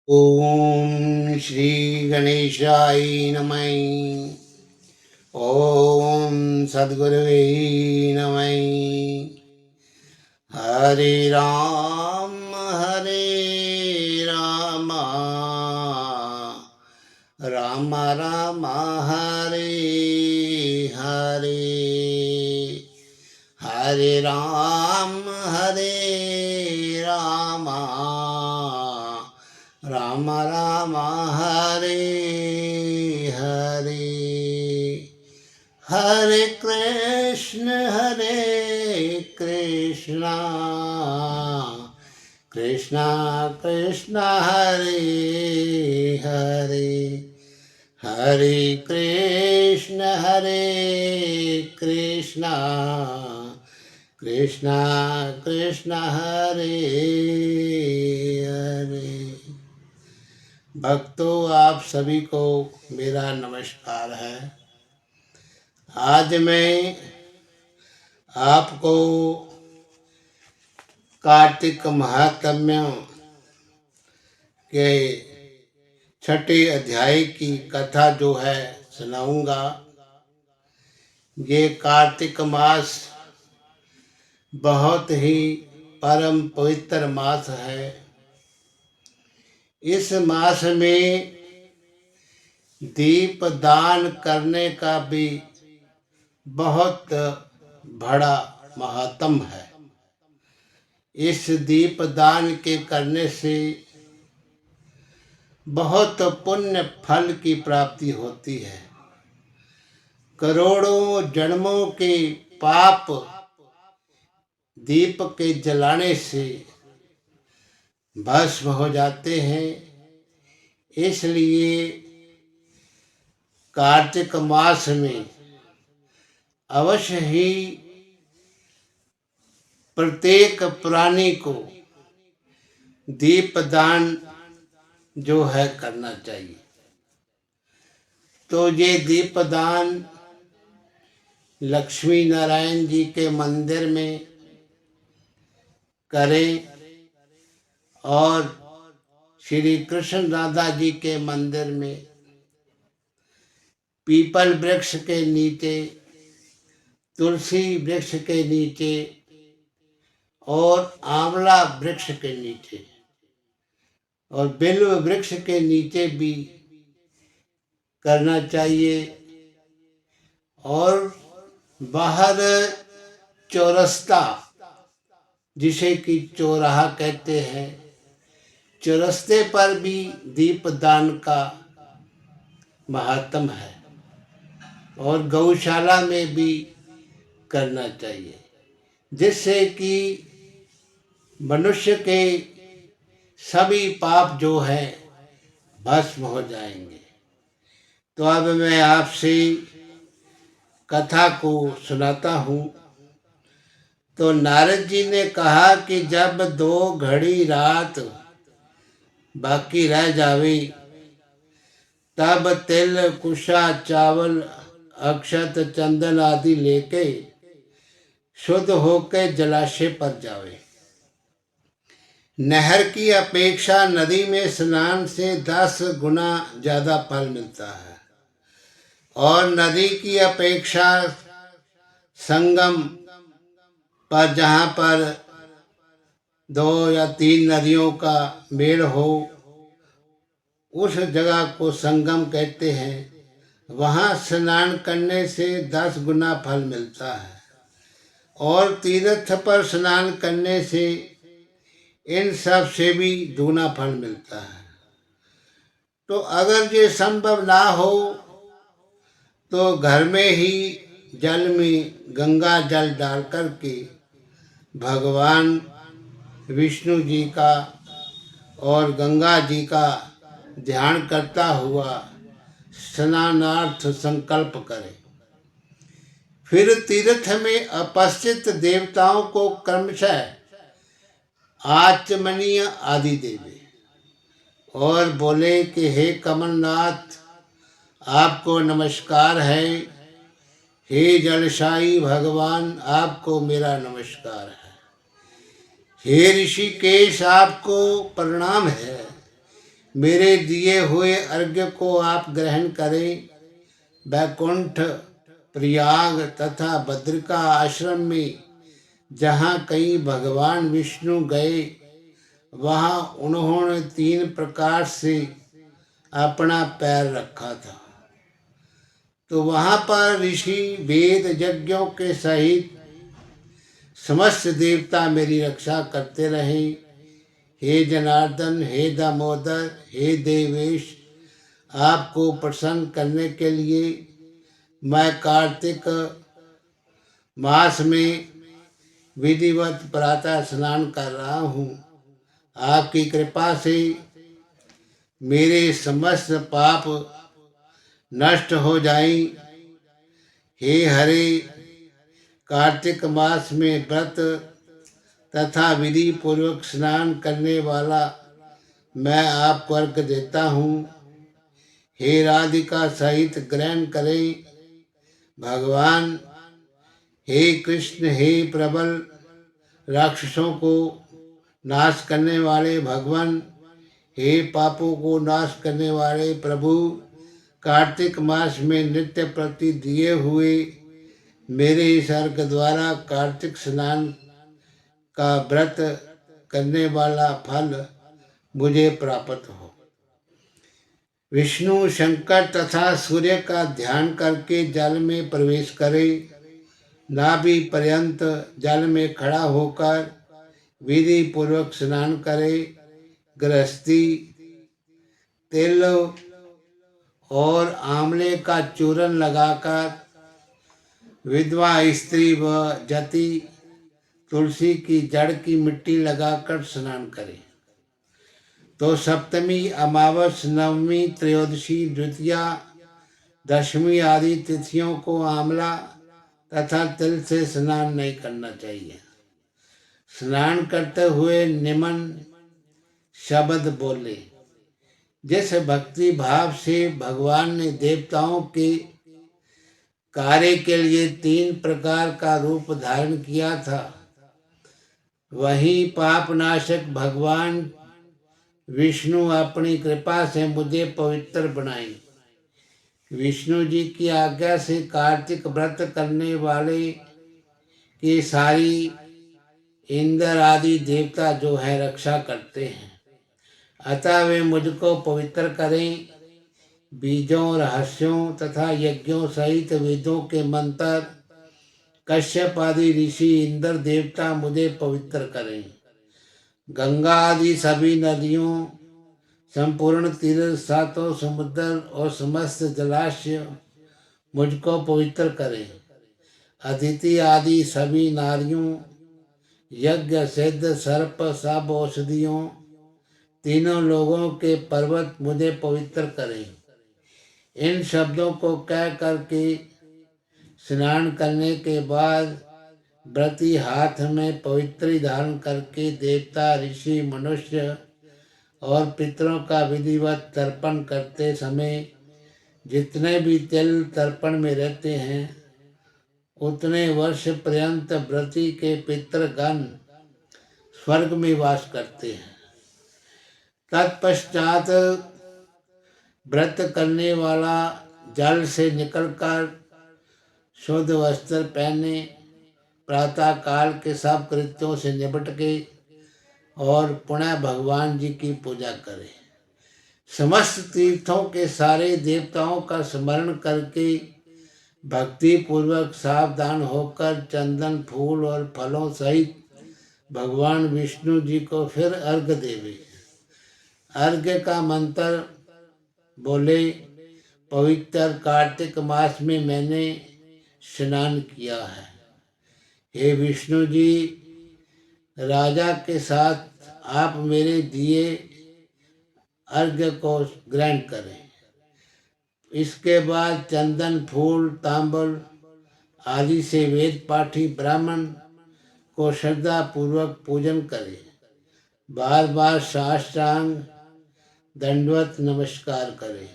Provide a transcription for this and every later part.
ओम श्री गणेशाय नमः। ओम सद्गुरुवे नमः। हरे राम राम राम हरे हरे, हरे राम राम राम हरे हरे। हरे कृष्ण कृष्ण कृष्ण हरे हरे, हरे कृष्ण कृष्ण कृष्ण हरे हरे। भक्तों, आप सभी को मेरा नमस्कार है। आज मैं आपको कार्तिक महात्म्य के छठे अध्याय की कथा जो है सुनाऊंगा। ये कार्तिक मास बहुत ही परम पवित्र मास है। इस मास में दीप दान करने का भी बहुत बड़ा महात्म है। इस दीप दान के करने से बहुत पुण्य फल की प्राप्ति होती है। करोड़ों जन्मों के पाप दीप के जलाने से भस्म हो जाते हैं। इसलिए कार्तिक मास में अवश्य ही प्रत्येक प्राणी को दीप दान जो है करना चाहिए। तो ये दीप दान लक्ष्मी नारायण जी के मंदिर में करें और श्री कृष्ण राधा जी के मंदिर में पीपल वृक्ष के नीचे, तुलसी वृक्ष के नीचे और आंवला वृक्ष के नीचे और बिल्व वृक्ष के नीचे भी करना चाहिए। और बाहर चौरस्ता, जिसे कि चौराहा कहते हैं, चौरस्ते पर भी दीप दान का महात्म है और गौशाला में भी करना चाहिए, जिससे कि मनुष्य के सभी पाप जो है भस्म हो जाएंगे। तो अब मैं आपसे कथा को सुनाता हूँ। तो नारद जी ने कहा कि जब 2 घड़ी रात बाकी रह जावे, तब तिल कुशा चावल अक्षत चंदन आदि लेके शुद्ध होकर जलाशय पर जावे। नहर की अपेक्षा नदी में स्नान से 10 गुना ज्यादा फल मिलता है और नदी की अपेक्षा संगम पर, जहाँ पर 2 या 3 नदियों का मेल हो, उस जगह को संगम कहते हैं। वहाँ स्नान करने से 10 गुना फल मिलता है और तीर्थ पर स्नान करने से इन सब से भी दूना फल मिलता है। तो अगर ये संभव ना हो तो घर में ही जल में गंगा जल डाल करके भगवान विष्णु जी का और गंगा जी का ध्यान करता हुआ स्नानार्थ संकल्प करें। फिर तीर्थ में उपस्थित देवताओं को क्रमशः आचमनीय आदि देवे और बोले कि हे कमलनाथ, आपको नमस्कार है। हे जलशाही भगवान, आपको मेरा नमस्कार है। हे ऋषिकेश, आपको प्रणाम है। मेरे दिए हुए अर्घ्य को आप ग्रहण करें। वैकुंठ, प्रयाग तथा बद्रिका आश्रम में जहाँ कहीं भगवान विष्णु गए, वहाँ उन्होंने 3 प्रकार से अपना पैर रखा था। तो वहाँ पर ऋषि वेद यज्ञों के सहित समस्त देवता मेरी रक्षा करते रहे। हे जनार्दन, हे दामोदर, हे देवेश, आपको प्रसन्न करने के लिए मैं कार्तिक मास में विधिवत प्रातः स्नान कर रहा हूँ। आपकी कृपा से मेरे समस्त पाप नष्ट हो जाएं। हे हरे, कार्तिक मास में व्रत तथा विधि पूर्वक स्नान करने वाला मैं आपको अर्घ देता हूँ। हे राधिका सहित ग्रहण करें। भगवान, हे कृष्ण, हे प्रबल राक्षसों को नाश करने वाले भगवान, हे पापों को नाश करने वाले प्रभु, कार्तिक मास में नित्य प्रति दिए हुए मेरे इस अर्घ द्वारा कार्तिक स्नान का व्रत करने वाला फल मुझे प्राप्त हो। विष्णु, शंकर तथा सूर्य का ध्यान करके जल में प्रवेश करें। नाभि पर्यंत जल में खड़ा होकर विधि पूर्वक स्नान करें। गृहस्थी तिल और आंवले का चूर्ण लगाकर विधवा स्त्री व जति तुलसी की जड़ की मिट्टी लगाकर स्नान करें। तो सप्तमी, अमावस, नवमी, त्रयोदशी, द्वितीया, दशमी आदि तिथियों को आंवला तथा तिल से स्नान नहीं करना चाहिए। स्नान करते हुए निमन शब्द बोले। जिस भक्ति भाव से भगवान ने देवताओं के कार्य के लिए 3 प्रकार का रूप धारण किया था, वही पापनाशक भगवान विष्णु अपनी कृपा से मुझे पवित्र बनाए। विष्णु जी की आज्ञा से कार्तिक व्रत करने वाले की सारी इंद्र आदि देवता जो है रक्षा करते हैं। अतः वे मुझको पवित्र करें। बीजों, रहस्यों तथा यज्ञों सहित वेदों के मंत्र, कश्यप आदि ऋषि, इंद्र देवता मुझे पवित्र करें। गंगा आदि सभी नदियों, संपूर्ण तीर्थ, 7 समुद्र और समस्त जलाशय मुझको पवित्र करें। अदिति आदि सभी नारियों, यज्ञ, सिद्ध, सर्प, सब औषधियों, तीनों लोगों के पर्वत मुझे पवित्र करें। इन शब्दों को कह करके स्नान करने के बाद व्रती हाथ में पवित्री धारण करके देवता, ऋषि, मनुष्य और पितरों का विधिवत तर्पण करते समय जितने भी तिल तर्पण में रहते हैं, उतने वर्ष पर्यंत व्रती के पितृगण स्वर्ग में वास करते हैं। तत्पश्चात व्रत करने वाला जल से निकलकर शुद्ध वस्त्र पहने प्रातः काल के सब कृत्यों से निपट के और पुनः भगवान जी की पूजा करें। समस्त तीर्थों के सारे देवताओं का स्मरण करके भक्ति पूर्वक सावधान होकर चंदन, फूल और फलों सहित भगवान विष्णु जी को फिर अर्घ देवे। अर्घ्य का मंत्र बोले। पवित्र कार्तिक मास में मैंने स्नान किया है। हे विष्णु जी, राजा के साथ आप मेरे दिए अर्घ्य को ग्रहण करें। इसके बाद चंदन, फूल, तांबुल आदि से वेद पाठी ब्राह्मण को श्रद्धा पूर्वक पूजन करें। बार बार साष्टांग दंडवत नमस्कार करें।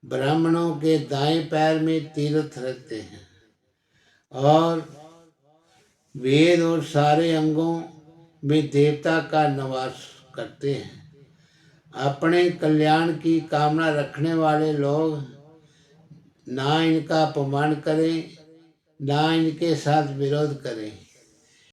ब्राह्मणों के दाएं पैर में तीर्थ रहते हैं और वेद और सारे अंगों में देवता का निवास करते हैं। अपने कल्याण की कामना रखने वाले लोग ना इनका अपमान करें, ना इनके साथ विरोध करें।